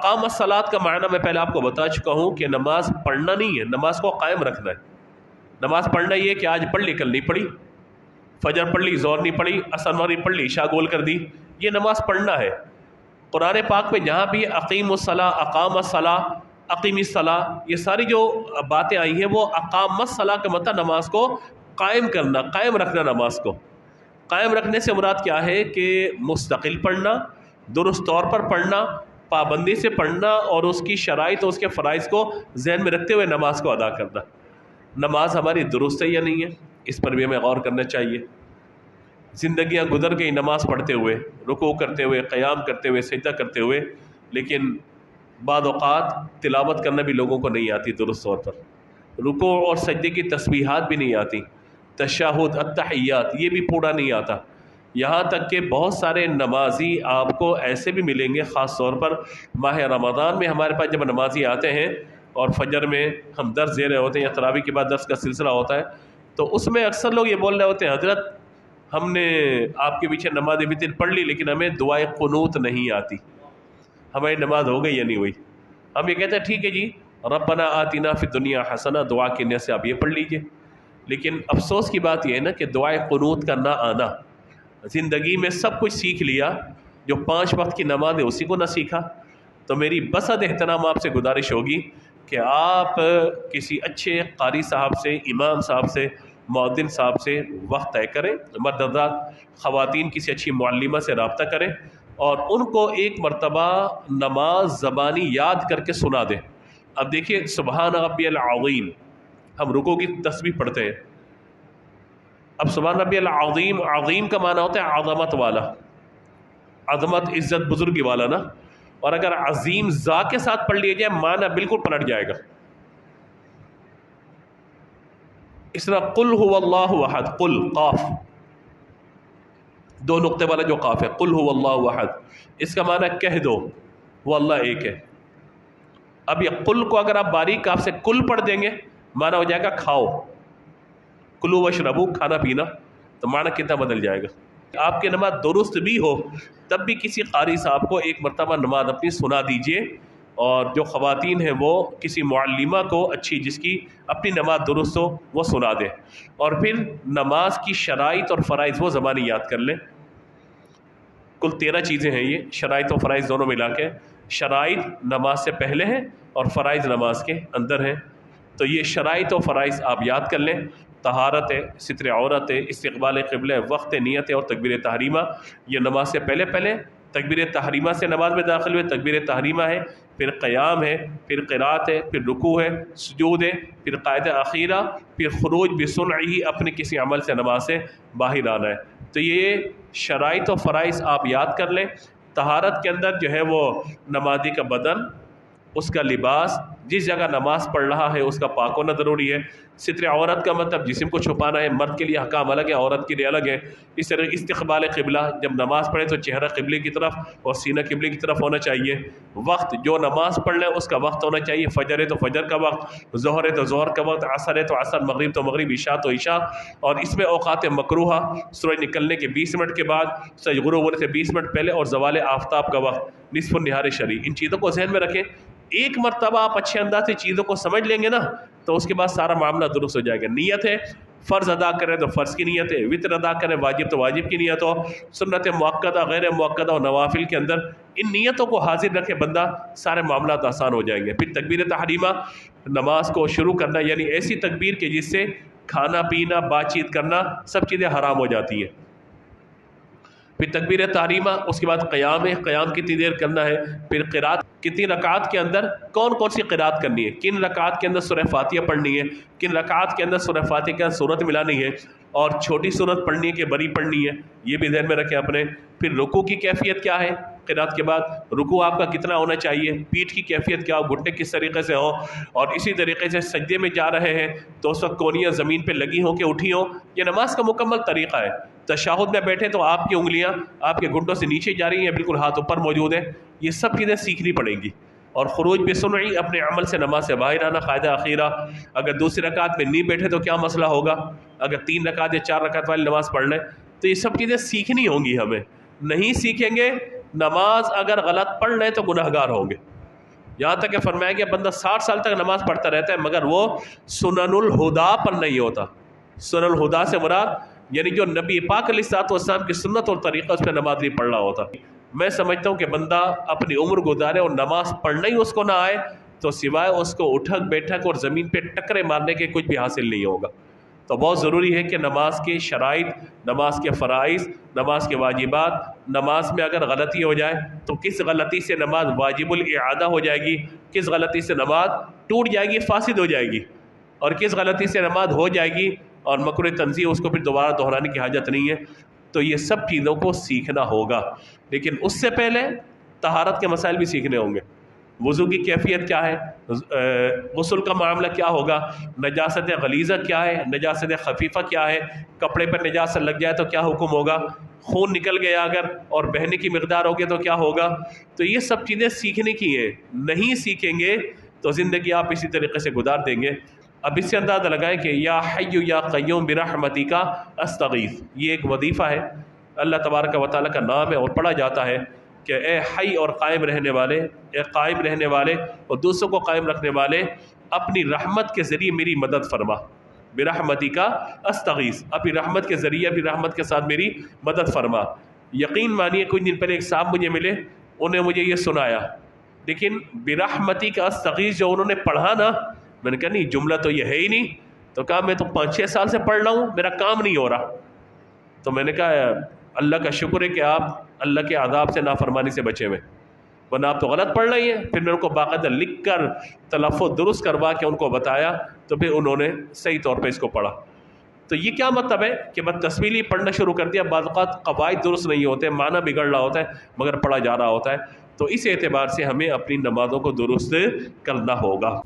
اقام الصلاۃ کا معنی میں پہلے آپ کو بتا چکا ہوں کہ نماز پڑھنا نہیں ہے، نماز کو قائم رکھنا ہے۔ نماز پڑھنا یہ کہ آج پڑھ لی کل نہیں پڑھی، فجر پڑھ لی ظہر نہیں پڑھی، عصر مغرب پڑھ لی عشاء گول کر دی، یہ نماز پڑھنا ہے۔ قرآن پاک میں جہاں بھی اقیم الصلاۃ، اقام الصلاۃ، اقیم الصلاۃ، یہ ساری جو باتیں آئی ہیں وہ اقام الصلاۃ کا مطلب نماز کو قائم کرنا، قائم رکھنا۔ نماز کو قائم رکھنے سے مراد کیا ہے کہ مستقل پڑھنا، درست طور پر پڑھنا، پابندی سے پڑھنا، اور اس کی شرائط اور اس کے فرائض کو ذہن میں رکھتے ہوئے نماز کو ادا کرنا۔ نماز ہماری درست ہے یا نہیں ہے، اس پر بھی ہمیں غور کرنا چاہیے۔ زندگیاں گزر گئی نماز پڑھتے ہوئے، رکوع کرتے ہوئے، قیام کرتے ہوئے، سجدہ کرتے ہوئے، لیکن بعض اوقات تلاوت کرنا بھی لوگوں کو نہیں آتی درست طور پر، رکوع اور سجدے کی تسبیحات بھی نہیں آتی، تشہد، التحیات یہ بھی پورا نہیں آتا۔ یہاں تک کہ بہت سارے نمازی آپ کو ایسے بھی ملیں گے، خاص طور پر ماہ رمضان میں ہمارے پاس جب نمازی آتے ہیں اور فجر میں ہم درس دے رہے ہوتے ہیں یا تراویح کے بعد درس کا سلسلہ ہوتا ہے، تو اس میں اکثر لوگ یہ بول رہے ہوتے ہیں حضرت ہم نے آپ کے پیچھے نماز وتر پڑھ لی لیکن ہمیں دعائے قنوت نہیں آتی، ہماری نماز ہو گئی یا نہیں ہوئی۔ ہم یہ کہتے ہیں ٹھیک ہے جی، ربنا آتنا فی الدنیا حسنہ، دعا کی نیت سے آپ یہ پڑھ لیجئے، لیکن افسوس کی بات یہ ہے نا کہ دعائے قنوت کا نہ آنا۔ زندگی میں سب کچھ سیکھ لیا، جو 5 وقت کی نماز ہے اسی کو نہ سیکھا۔ تو میری بسد احترام آپ سے گزارش ہوگی کہ آپ کسی اچھے قاری صاحب سے، امام صاحب سے، مؤذن صاحب سے وقت طے کریں، مرد حضرات، خواتین کسی اچھی معلمہ سے رابطہ کریں اور ان کو ایک مرتبہ نماز زبانی یاد کر کے سنا دیں۔ اب دیکھیے سبحان ربی العظیم، ہم رکوع کی تسبیح پڑھتے ہیں، اب سبحان ربی العظیم، عظیم کا معنی ہوتا ہے عظمت والا، عظمت، عزت، بزرگی والا نا، اور اگر عظیم ذا کے ساتھ پڑھ لیا جائے معنی بالکل پلٹ جائے گا۔ اس طرح قل هو اللہ احد، قل قاف، 2 نقطے والا جو قاف ہے، قل هو اللہ احد، اس کا معنی کہہ دو وہ اللہ ایک ہے۔ اب یہ قل کو اگر آپ باریک کاف سے کل پڑھ دیں گے معنی ہو جائے گا کھاؤ، کلو وشربو، کھانا پینا، تو معنی کتنا بدل جائے گا۔ آپ کی نماز درست بھی ہو تب بھی کسی قاری صاحب کو ایک مرتبہ نماز اپنی سنا دیجئے، اور جو خواتین ہیں وہ کسی معلمہ کو اچھی جس کی اپنی نماز درست ہو وہ سنا دیں، اور پھر نماز کی شرائط اور فرائض وہ زبانی یاد کر لیں۔ کل 13 چیزیں ہیں یہ، شرائط و فرائض دونوں ملا کے۔ شرائط نماز سے پہلے ہیں اور فرائض نماز کے اندر ہیں، تو یہ شرائط و فرائض آپ یاد کر لیں۔ طہارت ہے، ستر عورت ہے، استقبال قبلہ، وقت نیت ہے اور تکبیر تحریمہ، یہ نماز سے پہلے تکبیر تحریمہ سے نماز میں داخل ہوئے تکبیر تحریمہ ہے، پھر قیام ہے، پھر قرات ہے، پھر رکوع ہے، سجود ہے، پھر قاعدہ اخیرہ، پھر خروج بصنعہ، اپنے کسی عمل سے نماز سے باہر آنا ہے۔ تو یہ شرائط و فرائض آپ یاد کر لیں۔ طہارت کے اندر جو ہے وہ نمازی کا بدن، اس کا لباس، جس جگہ نماز پڑھ رہا ہے اس کا پاک ہونا ضروری ہے۔ ستر عورت کا مطلب جسم کو چھپانا ہے، مرد کے لیے احکام الگ ہے، عورت کے لیے الگ ہے۔ اس طرح استقبال قبلہ، جب نماز پڑھیں تو چہرہ قبلے کی طرف اور سینہ قبلے کی طرف ہونا چاہیے۔ وقت، جو نماز پڑھ لیں اس کا وقت ہونا چاہیے، فجر ہے تو فجر کا وقت، ظہر ہے تو ظہر کا وقت، عصر ہے تو عصر، مغرب تو مغرب، عشاء تو عشاء، اور اس میں اوقات مکروہہ، سورج نکلنے کے 20 منٹ کے بعد، سورج غروب ہونے سے 20 منٹ پہلے، اور زوال آفتاب کا وقت، نصف النہار شرعی۔ ان چیزوں کو ذہن میں رکھیں۔ ایک مرتبہ آپ اچھے انداز سے چیزوں کو سمجھ لیں گے نا تو اس کے بعد سارا معاملہ درست ہو جائے گا۔ نیت ہے، فرض ادا کریں تو فرض کی نیت ہے، وتر ادا کریں واجب تو واجب کی نیت ہو، سنت مؤکدہ، غیر مؤکدہ اور نوافل کے اندر ان نیتوں کو حاضر رکھے بندہ، سارے معاملات آسان ہو جائیں گے۔ پھر تکبیر تحریمہ، نماز کو شروع کرنا، یعنی ایسی تکبیر کہ جس سے کھانا پینا، بات چیت کرنا، سب چیزیں حرام ہو جاتی ہیں۔ پھر تکبیر تحریمہ، اس کے بعد قیام ہے، قیام کتنی دیر کرنا ہے، پھر قرات، کتنی رکعات کے اندر کون کون سی قرات کرنی ہے، کن رکعات کے اندر سورہ فاتحہ پڑھنی ہے، کن رکعات کے اندر سورہ فاتحہ کے اندر سورت ملانی ہے، اور چھوٹی سورت پڑھنی ہے کہ بڑی پڑھنی ہے، یہ بھی ذہن میں رکھیں اپنے۔ پھر رکوع کی کیفیت کیا ہے، قرات کے بعد رکوع آپ کا کتنا ہونا چاہیے، پیٹھ کی کیفیت کیا ہو، گھٹنے کس طریقے سے ہو، اور اسی طریقے سے سجدے میں جا رہے ہیں تو اس وقت کونیاں زمین پہ لگی ہوں کہ اٹھی ہوں، یہ نماز کا مکمل طریقہ ہے۔ تشہد میں بیٹھے تو آپ کی انگلیاں آپ کے گھٹنوں سے نیچے جا رہی ہیں، بالکل ہاتھ اوپر موجود ہے، یہ سب چیزیں سیکھنی پڑیں گی۔ اور خروج بصنعی، اپنے عمل سے نماز سے باہر آنا، قاعدہ اخیرہ، اگر دوسری رکعت میں نہیں بیٹھے تو کیا مسئلہ ہوگا، اگر 3 رکعت یا 4 رکعت والی نماز پڑھ لیں تو یہ سب چیزیں سیکھنی ہوں گی ہمیں۔ نہیں سیکھیں گے، نماز اگر غلط پڑھ لیں تو گناہگار ہوں گے۔ یہاں تک کہ فرمایا کہ بندہ 60 سال تک نماز پڑھتا رہتا ہے مگر وہ سنن الہدا پر نہیں ہوتا. سنن الہدا سے مراد یعنی جو نبی پاک علیہ الصلوۃ والسلام کی سنت اور طریقہ اس پہ نماز نہیں پڑھ رہا ہوتا. میں سمجھتا ہوں کہ بندہ اپنی عمر گزارے اور نماز پڑھنا ہی اس کو نہ آئے تو سوائے اس کو اٹھک بیٹھک اور زمین پہ ٹکرے مارنے کے کچھ بھی حاصل نہیں ہوگا. تو بہت ضروری ہے کہ نماز کے شرائط، نماز کے فرائض، نماز کے واجبات، نماز میں اگر غلطی ہو جائے تو کس غلطی سے نماز واجب الاعادہ ہو جائے گی، کس غلطی سے نماز ٹوٹ جائے گی، فاسد ہو جائے گی، اور کس غلطی سے نماز ہو جائے گی اور مکروہ تنزیہ اس کو پھر دوبارہ دہرانے کی حاجت نہیں ہے. تو یہ سب چیزوں کو سیکھنا ہوگا. لیکن اس سے پہلے طہارت کے مسائل بھی سیکھنے ہوں گے. وضو کی کیفیت کیا ہے، غسل کا معاملہ کیا ہوگا، نجاست غلیظہ کیا ہے، نجاست خفیفہ کیا ہے، کپڑے پر نجاست لگ جائے تو کیا حکم ہوگا، خون نکل گیا اگر اور بہنے کی مقدار ہوگی تو کیا ہوگا. تو یہ سب چیزیں سیکھنے کی ہیں. نہیں سیکھیں گے تو زندگی آپ اسی طریقے سے گزار دیں گے. اب اس سے اندازہ لگائیں کہ یا حی یا قیوم برحمتک استغیث، یہ ایک وظیفہ ہے، اللہ تبارک و تعالیٰ کا نام ہے اور پڑھا جاتا ہے کہ اے حی اور قائم رہنے والے، اے قائم رہنے والے اور دوسروں کو قائم رکھنے والے، اپنی رحمت کے ذریعے میری مدد فرما. برحمتک استغیث، اپنی رحمت کے ذریعے، اپنی رحمت کے ساتھ میری مدد فرما. یقین مانیے کچھ دن پہلے ایک صاحب مجھے ملے، انہیں مجھے یہ سنایا، لیکن برحمتک استغیث جو انہوں نے پڑھا نا، میں نے کہا نہیں جملہ تو یہ ہے ہی نہیں. تو کہا میں تو 5-6 سال سے پڑھ رہا ہوں، میرا کام نہیں ہو رہا. تو میں نے کہا اللہ کا شکر ہے کہ آپ اللہ کے عذاب سے نافرمانی سے بچے ہوئے، ورنہ آپ تو غلط پڑھ رہی ہیں. پھر میں ان کو باقاعدہ لکھ کر تلفظ درست کروا کے ان کو بتایا تو پھر انہوں نے صحیح طور پہ اس کو پڑھا. تو یہ کیا مطلب ہے کہ بس تسبیح پڑھنا شروع کر دیا، بعض اوقات قواعد درست نہیں ہوتے، معنی بگڑ رہا ہوتا ہے مگر پڑھا جا رہا ہوتا ہے. تو اس اعتبار سے ہمیں اپنی نمازوں کو درست کرنا ہوگا.